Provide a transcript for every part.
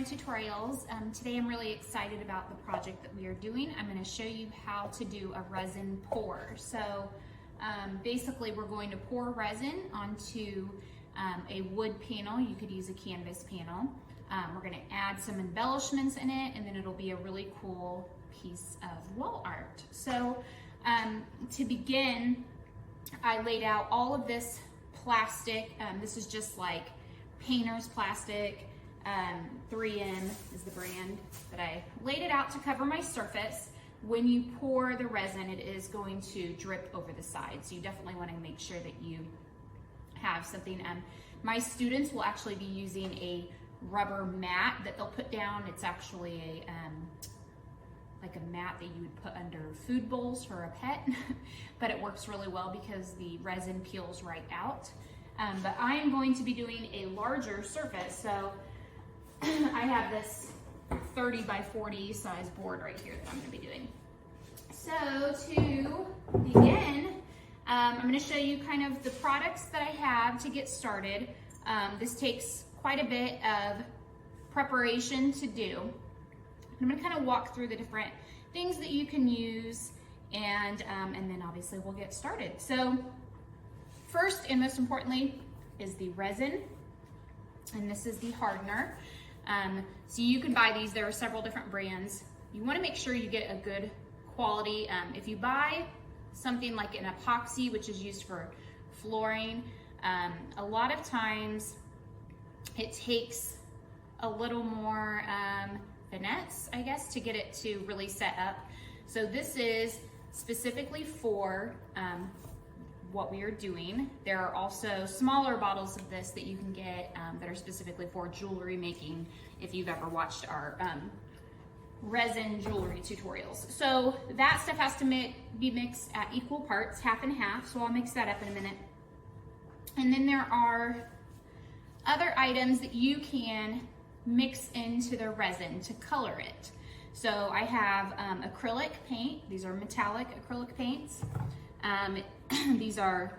my tutorials. Today I'm really excited about the project that we are doing. I'm going to show you how to do a resin pour. So basically we're going to pour resin onto a wood panel. You could use a canvas panel. We're going to add some embellishments in it, and then it'll be a really cool piece of wall art. So to begin, I laid out all of this plastic. This is just like painter's plastic. 3M is the brand that I laid it out to cover my surface. When you pour the resin, it is going to drip over the side. So you definitely want to make sure that you have something. My students will actually be using a rubber mat that they'll put down. It's actually like a mat that you would put under food bowls for a pet, but it works really well because the resin peels right out. But I am going to be doing a larger surface. So I have this 30 by 40 size board right here that I'm going to be doing. So to begin, I'm going to show you kind of the products that I have to get started. This takes quite a bit of preparation to do. I'm going to kind of walk through the different things that you can use, and then obviously we'll get started. So first and most importantly is the resin, and this is the hardener. So you can buy these. There are several different brands. You want to make sure you get a good quality. If you buy something like an epoxy, which is used for flooring, a lot of times it takes a little more finesse, I guess, to get it to really set up. So this is specifically for what we are doing. There are also smaller bottles of this that you can get that are specifically for jewelry making, if you've ever watched our resin jewelry tutorials. So that stuff has to be mixed at equal parts, half and half, so I'll mix that up in a minute. And then there are other items that you can mix into the resin to color it. So I have acrylic paint. These are metallic acrylic paints. These are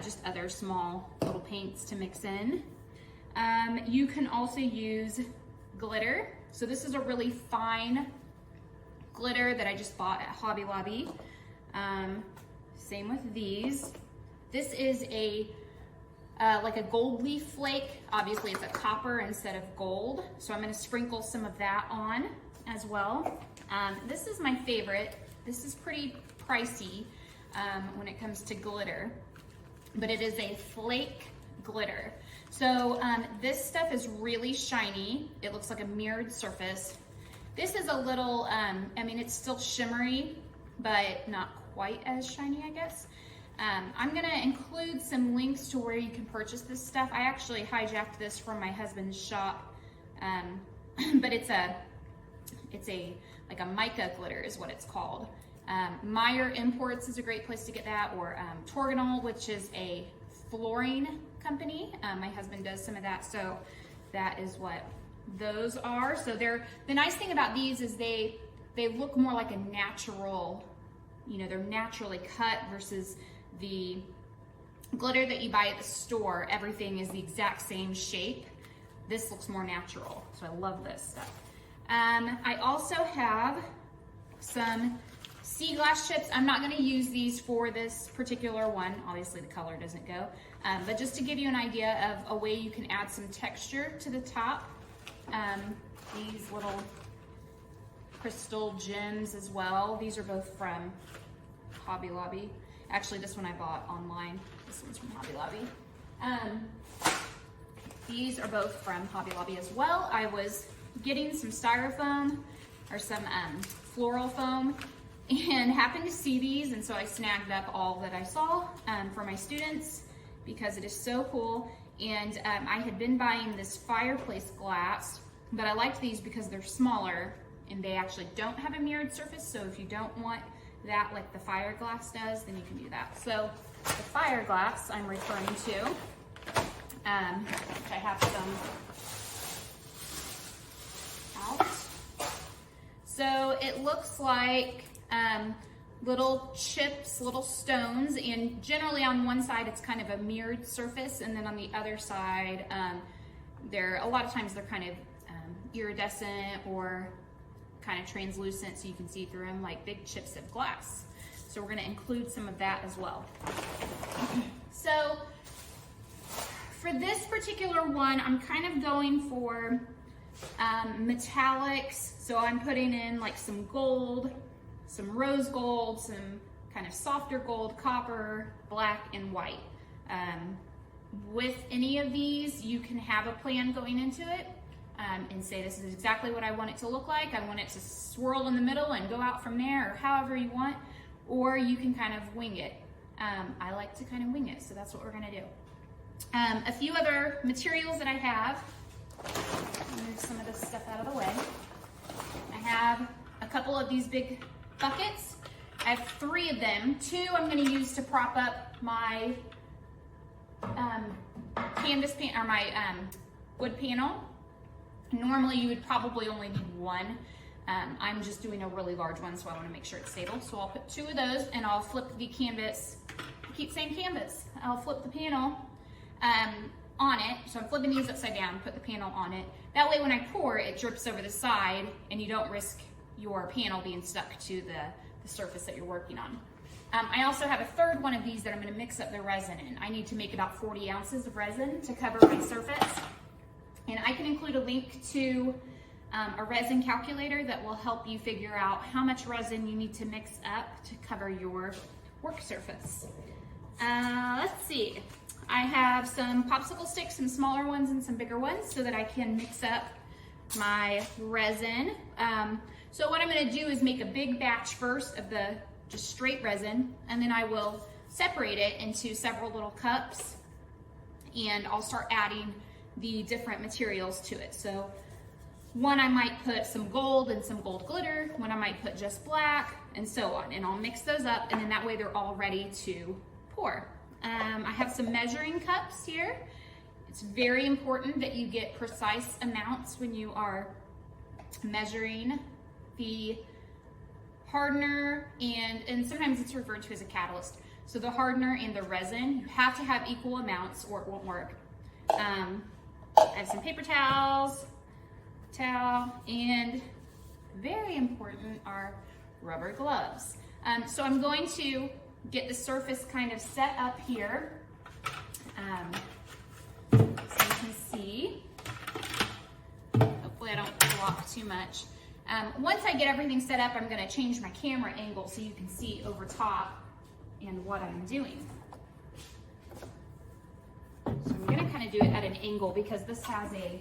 just other small little paints to mix in. You can also use glitter. So this is a really fine glitter that I just bought at Hobby Lobby. Same with these. This is like a gold leaf flake. Obviously it's a copper instead of gold. So I'm gonna sprinkle some of that on as well. This is my favorite. This is pretty pricey when it comes to glitter, but it is a flake glitter. So this stuff is really shiny. It looks like a mirrored surface. This is a little, I mean, it's still shimmery, but not quite as shiny, I guess. I'm gonna include some links to where you can purchase this stuff. I actually hijacked this from my husband's shop, but it's like a mica glitter is what it's called. Meyer Imports is a great place to get that, or Torganol, which is a flooring company. My husband does some of that, so that is what those are. So the nice thing about these is they look more like a natural, you know, they're naturally cut versus the glitter that you buy at the store. Everything is the exact same shape. This looks more natural, so I love this stuff. I also have some sea glass chips. I'm not going to use these for this particular one. Obviously the color doesn't go, but just to give you an idea of a way you can add some texture to the top. These little crystal gems as well. These are both from Hobby Lobby. Actually, this one I bought online. This one's from Hobby Lobby. These are both from Hobby Lobby as well. I was getting some styrofoam or some floral foam and happened to see these, and so I snagged up all that I saw for my students because it is so cool. And I had been buying this fireplace glass, but I liked these because they're smaller and they actually don't have a mirrored surface. So if you don't want that like the fire glass does, then you can do that. So the fire glass I'm referring to, which I have some out. So it looks like little chips, little stones, and generally on one side it's kind of a mirrored surface, and then on the other side, a lot of times they're kind of iridescent or kind of translucent so you can see through them like big chips of glass. So we're gonna include some of that as well. So for this particular one, I'm kind of going for metallics. So I'm putting in like some gold, some rose gold, some kind of softer gold, copper, black, and white. With any of these, you can have a plan going into it and say, this is exactly what I want it to look like. I want it to swirl in the middle and go out from there, or however you want, or you can kind of wing it. I like to kind of wing it, so that's what we're gonna do. A few other materials that I have, move some of this stuff out of the way. I have a couple of these big buckets. I have 3 of them. 2 I'm going to use to prop up my canvas pan, or my wood panel. Normally you would probably only need 1. I'm just doing a really large one, so I want to make sure it's stable. So I'll put 2 of those, and I'll flip the canvas. I keep saying canvas. I'll flip the panel on it. So I'm flipping these upside down, put the panel on it. That way when I pour, it drips over the side and you don't risk your panel being stuck to the surface that you're working on. I also have a 3rd one of these that I'm gonna mix up the resin in. I need to make about 40 ounces of resin to cover my surface. And I can include a link to a resin calculator that will help you figure out how much resin you need to mix up to cover your work surface. Let's see. I have some popsicle sticks, some smaller ones and some bigger ones, so that I can mix up my resin. So what I'm gonna do is make a big batch first of the just straight resin, and then I will separate it into several little cups, and I'll start adding the different materials to it. So one I might put some gold and some gold glitter, one I might put just black, and so on. And I'll mix those up, and then that way they're all ready to pour. I have some measuring cups here. It's very important that you get precise amounts when you are measuring the hardener, and sometimes it's referred to as a catalyst. So the hardener and the resin, you have to have equal amounts or it won't work. I have some paper towels, and very important are rubber gloves. So I'm going to get the surface kind of set up here. So you can see, hopefully I don't block too much. Once I get everything set up, I'm gonna change my camera angle so you can see over top and what I'm doing. So I'm gonna kind of do it at an angle because this has a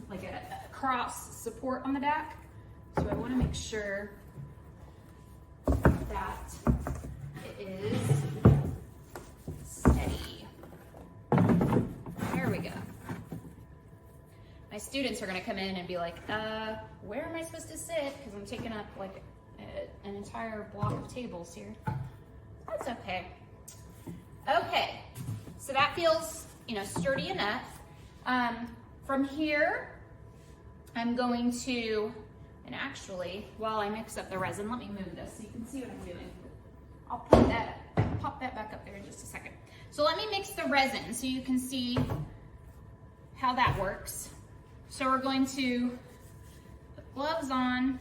like a cross support on the back. So I wanna make sure that it is steady. There we go. My students are gonna come in and be like, where am I supposed to sit? Because I'm taking up like an entire block of tables here. That's okay. Okay, so that feels, sturdy enough. From here, I'm going to, and actually, while I mix up the resin, let me move this so you can see what I'm doing. I'll pop that back up there in just a second. So let me mix the resin so you can see how that works. So we're going to put gloves on,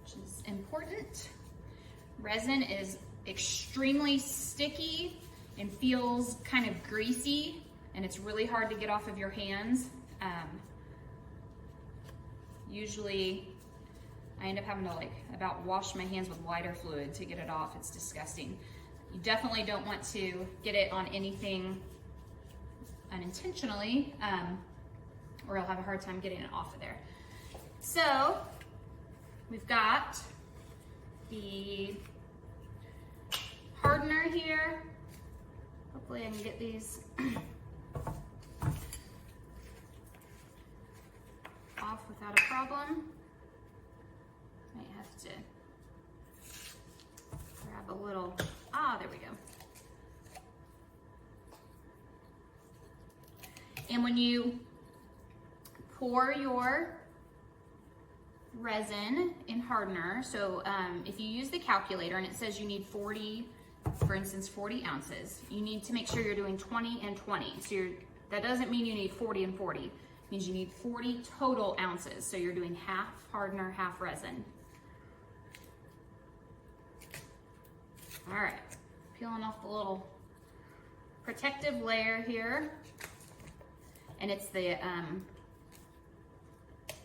which is important. Resin is extremely sticky and feels kind of greasy, and it's really hard to get off of your hands. Usually I end up having to about wash my hands with lighter fluid to get it off. It's disgusting. You definitely don't want to get it on anything unintentionally, or you'll have a hard time getting it off of there. So we've got the hardener here. Hopefully I can get these off without a problem. Might have to grab a little, there we go. And when you pour your resin in hardener, so if you use the calculator and it says you need 40 for instance, 40 ounces, you need to make sure you're doing 20 and 20. So that doesn't mean you need 40 and 40. It means you need 40 total ounces. So you're doing half hardener, half resin. All right, peeling off the little protective layer here. And it's the,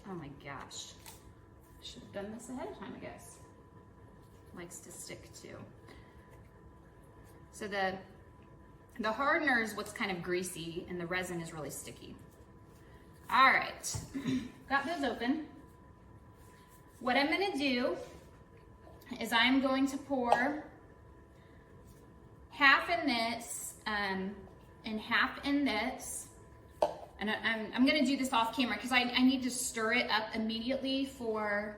oh my gosh. Should have done this ahead of time, I guess. Likes to stick too. So the hardener is what's kind of greasy and the resin is really sticky. All right, got those open. What I'm gonna do is I'm going to pour half in this and half in this. And I'm gonna do this off camera because I need to stir it up immediately for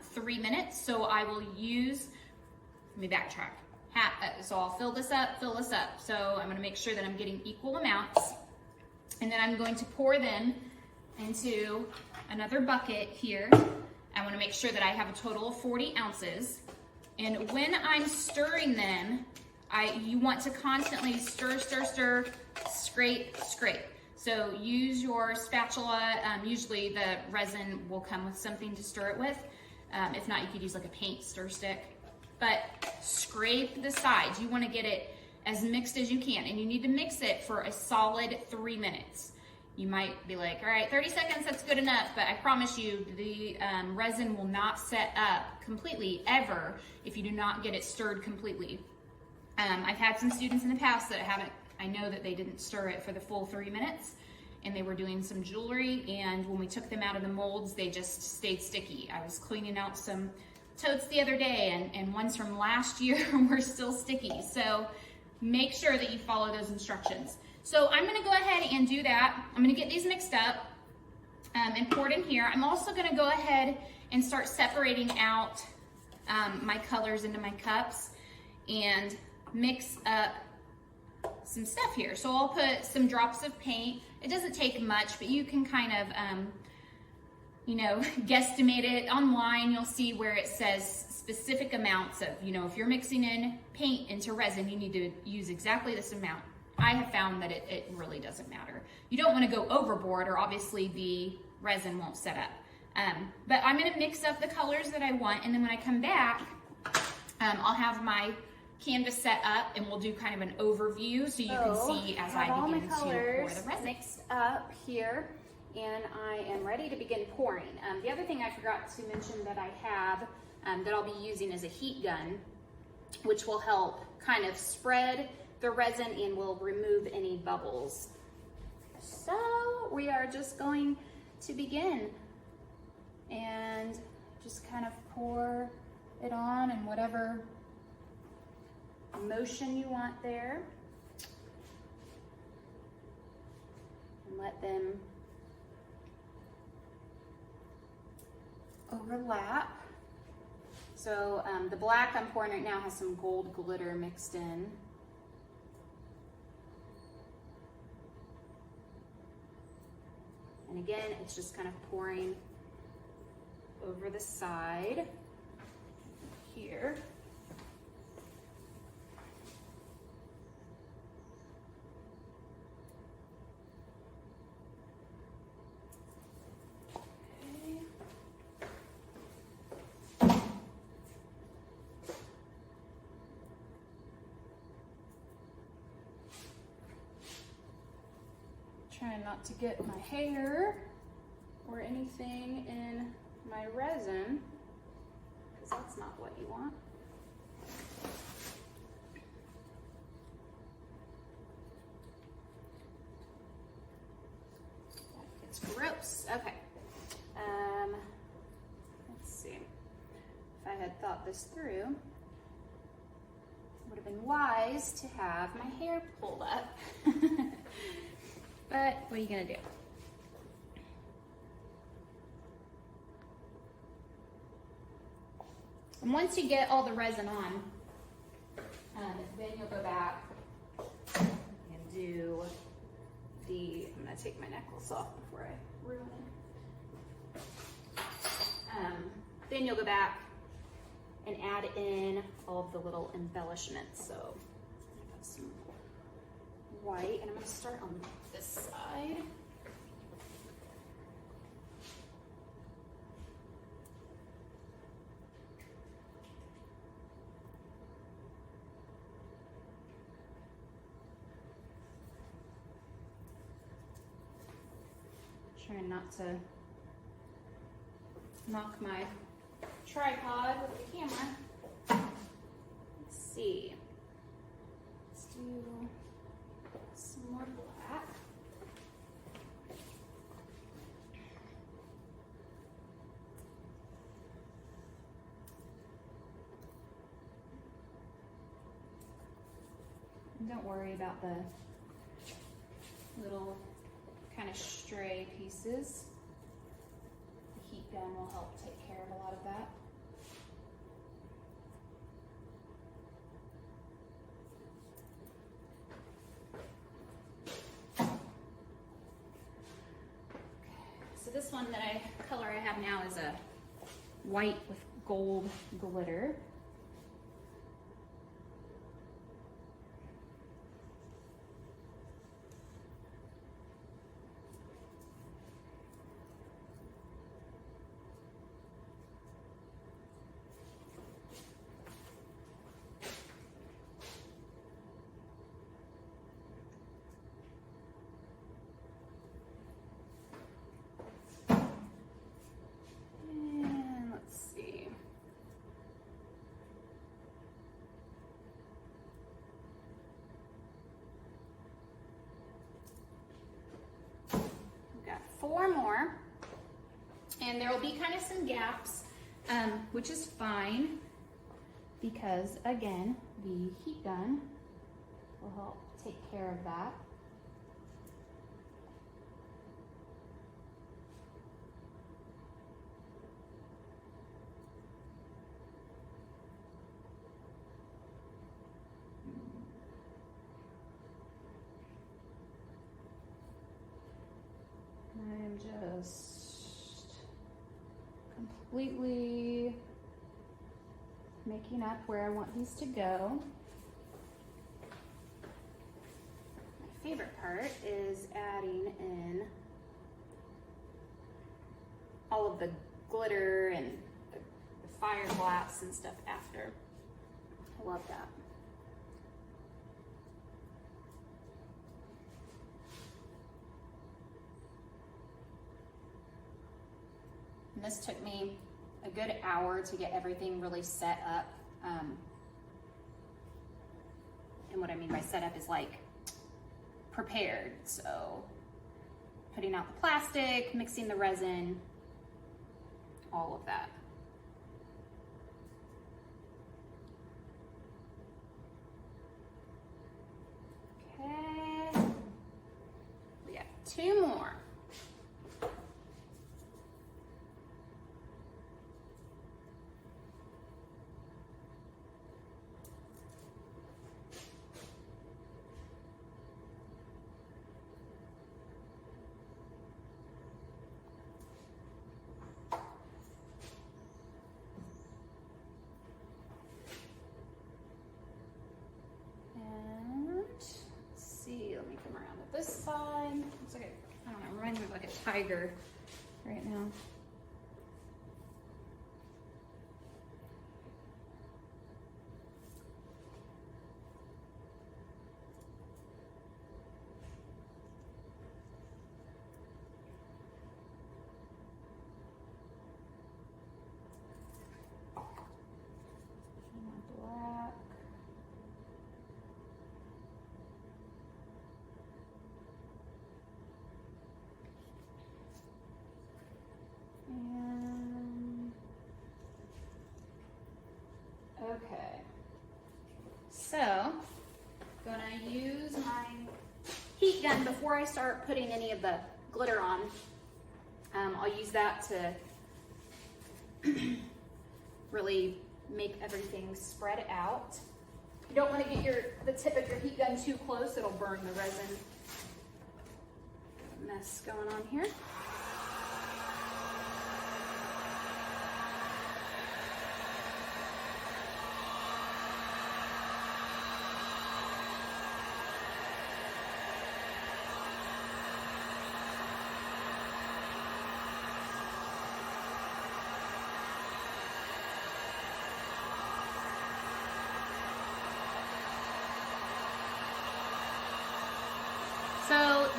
3 minutes. So I will use, let me backtrack. So I'll fill this up. So I'm gonna make sure that I'm getting equal amounts. And then I'm going to pour them into another bucket here. I wanna make sure that I have a total of 40 ounces. And when I'm stirring them, you want to constantly stir, scrape. So use your spatula. Usually the resin will come with something to stir it with. If not, you could use like a paint stir stick. But scrape the sides. You want to get it as mixed as you can, and you need to mix it for a solid 3 minutes. You might be like, all right, 30 seconds, that's good enough, but I promise you the resin will not set up completely ever if you do not get it stirred completely. I've had some students in the past that I know that they didn't stir it for the full 3 minutes, and they were doing some jewelry, and when we took them out of the molds, they just stayed sticky. I was cleaning out some totes the other day, and ones from last year were still sticky. So make sure that you follow those instructions. So I'm gonna go ahead and do that. I'm gonna get these mixed up and poured in here. I'm also gonna go ahead and start separating out my colors into my cups and mix up some stuff here. So I'll put some drops of paint. It doesn't take much, but you can kind of, guesstimate it. Online, you'll see where it says specific amounts of, if you're mixing in paint into resin, you need to use exactly this amount. I have found that it really doesn't matter. You don't want to go overboard, or obviously the resin won't set up. But I'm going to mix up the colors that I want, and then when I come back, I'll have my canvas set up, and we'll do kind of an overview so you can see as I begin to pour the resin. Mixed up here, and I am ready to begin pouring. The other thing I forgot to mention that I have that I'll be using is a heat gun, which will help kind of spread the resin and will remove any bubbles. So we are just going to begin and just kind of pour it on in whatever motion you want there, and let them overlap. So the black I'm pouring right now has some gold glitter mixed in. And again, it's just kind of pouring over the side here. Trying not to get my hair or anything in my resin, because that's not what you want. It's gross. Okay. Let's see. If I had thought this through, it would have been wise to have my hair pulled up. But what are you gonna do? And once you get all the resin on, then you'll go back and do I'm gonna take my necklace off before I ruin it. Then you'll go back and add in all of the little embellishments. So I got some white, and I'm gonna start on this side. Trying not to knock my tripod with the camera. Let's see. Let's do some more black. And don't worry about the little kind of stray pieces. The heat gun will help take care of a lot of that. So this one color I have now is a white with gold glitter. Four more, and there will be kind of some gaps, which is fine because again the heat gun will help take care of that. I'm just completely making up where I want these to go. My favorite part is adding in all of the glitter and the fire glass and stuff after. I love that. And this took me a good hour to get everything really set up. And what I mean by set up is like prepared. So putting out the plastic, mixing the resin, all of that. Okay, we got two more. This side, looks like I don't know, it reminds me of like a tiger right now. Black. Okay, so gonna use my heat gun before I start putting any of the glitter on. I'll use that to really make everything spread out. You don't want to get the tip of your heat gun too close, it'll burn the resin. Got a mess going on here.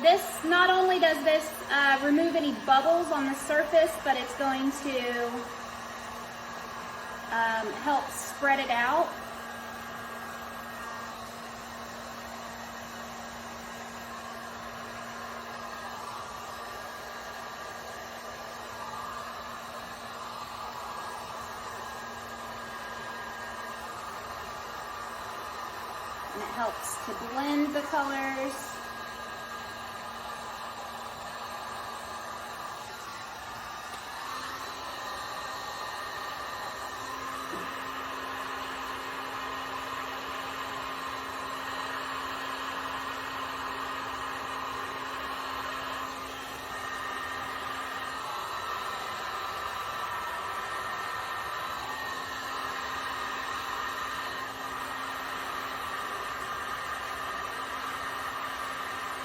this, not only does this remove any bubbles on the surface, but it's going to help spread it out. And it helps to blend the colors.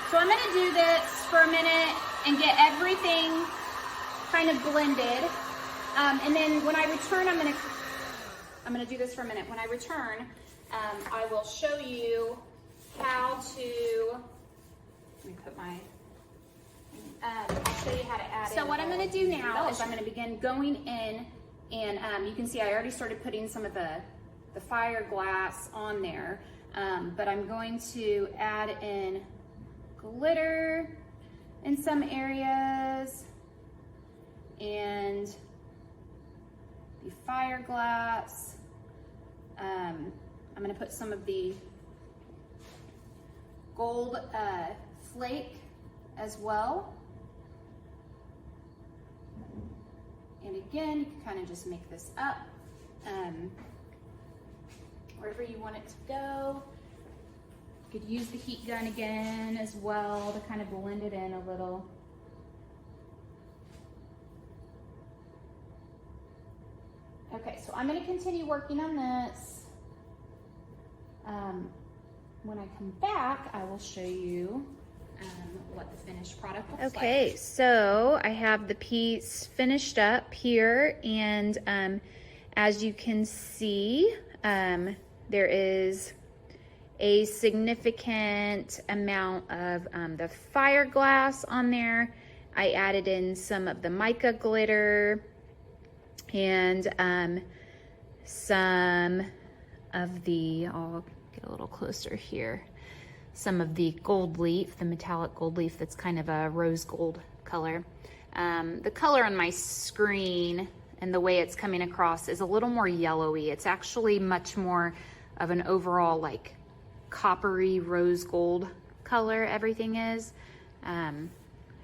So I'm gonna do this for a minute and get everything kind of blended. And then when I return, I'm gonna do this for a minute. When I return, I will show you how to, let me put my, I'll show you how to add So in what I'm all gonna of do the now is embellishment. I'm gonna begin going in, and you can see I already started putting some of the fire glass on there, but I'm going to add in glitter in some areas and the fire glass. I'm going to put some of the gold flake as well. And again, you can kind of just make this up wherever you want it to go. You could use the heat gun again as well to kind of blend it in a little. Okay, so I'm going to continue working on this. When I come back, I will show you what the finished product looks like. Okay, so I have the piece finished up here, and as you can see, there is a significant amount of the fire glass on there. I added in some of the mica glitter and some of the, I'll get a little closer here, some of the gold leaf, the metallic gold leaf that's kind of a rose gold color. The color on my screen and the way it's coming across is a little more yellowy. It's actually much more of an overall like coppery rose gold color everything is. I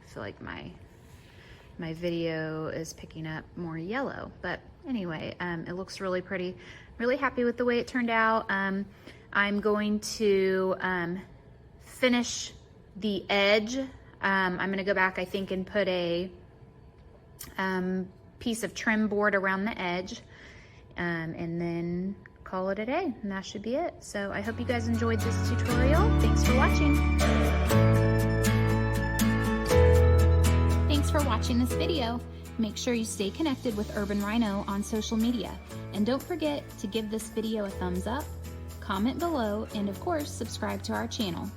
feel like my video is picking up more yellow, but anyway, it looks really pretty. Really happy with the way it turned out. I'm going to finish the edge. I'm gonna go back, I think, and put a piece of trim board around the edge, and then call it a day, and that should be it. So I hope you guys enjoyed this tutorial. Thanks for watching. Thanks for watching this video. Make sure you stay connected with Urban Rhino on social media. And don't forget to give this video a thumbs up, comment below, and of course, subscribe to our channel.